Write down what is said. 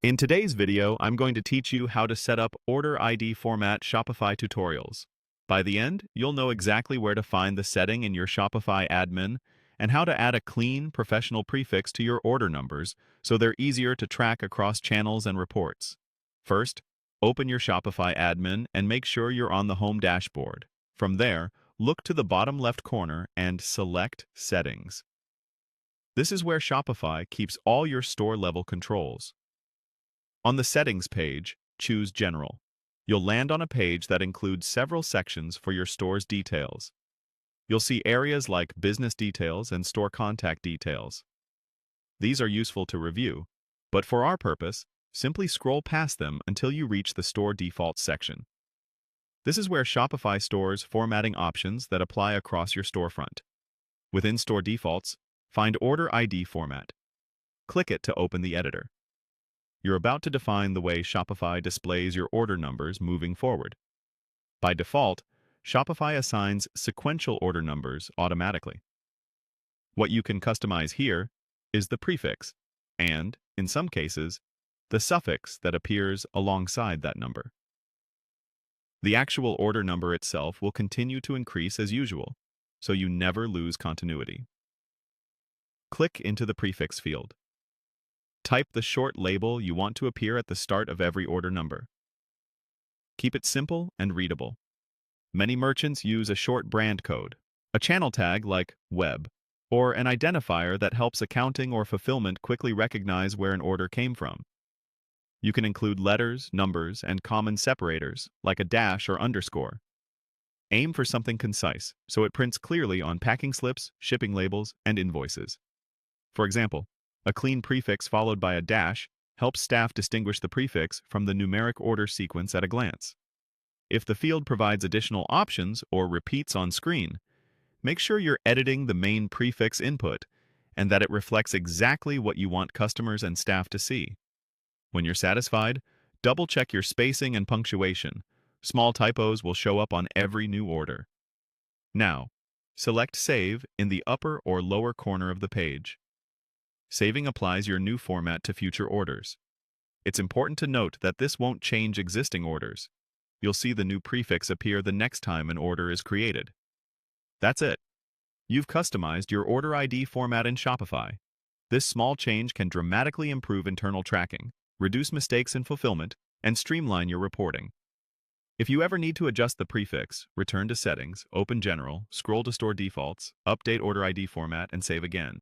In today's video, I'm going to teach you how to set up Order ID format Shopify tutorials. By the end, you'll know exactly where to find the setting in your Shopify admin and how to add a clean, professional prefix to your order numbers so they're easier to track across channels and reports. First, open your Shopify admin and make sure you're on the home dashboard. From there, look to the bottom left corner and select Settings. This is where Shopify keeps all your store-level controls. On the Settings page, choose General. You'll land on a page that includes several sections for your store's details. You'll see areas like Business Details and Store Contact Details. These are useful to review, but for our purpose, simply scroll past them until you reach the Store Defaults section. This is where Shopify stores formatting options that apply across your storefront. Within Store Defaults, find Order ID format. Click it to open the editor. You're about to define the way Shopify displays your order numbers moving forward. By default, Shopify assigns sequential order numbers automatically. What you can customize here is the prefix and, in some cases, the suffix that appears alongside that number. The actual order number itself will continue to increase as usual, so you never lose continuity. Click into the prefix field. Type the short label you want to appear at the start of every order number. Keep it simple and readable. Many merchants use a short brand code, a channel tag like web, or an identifier that helps accounting or fulfillment quickly recognize where an order came from. You can include letters, numbers, and common separators, like a dash or underscore. Aim for something concise, so it prints clearly on packing slips, shipping labels, and invoices. For example, a clean prefix followed by a dash helps staff distinguish the prefix from the numeric order sequence at a glance. If the field provides additional options or repeats on screen, make sure you're editing the main prefix input and that it reflects exactly what you want customers and staff to see. When you're satisfied, double-check your spacing and punctuation. Small typos will show up on every new order. Now, select Save in the upper or lower corner of the page. Saving applies your new format to future orders. It's important to note that this won't change existing orders. You'll see the new prefix appear the next time an order is created. That's it. You've customized your order ID format in Shopify. This small change can dramatically improve internal tracking, reduce mistakes in fulfillment, and streamline your reporting. If you ever need to adjust the prefix, return to Settings, open General, scroll to Store Defaults, update Order ID format, and save again.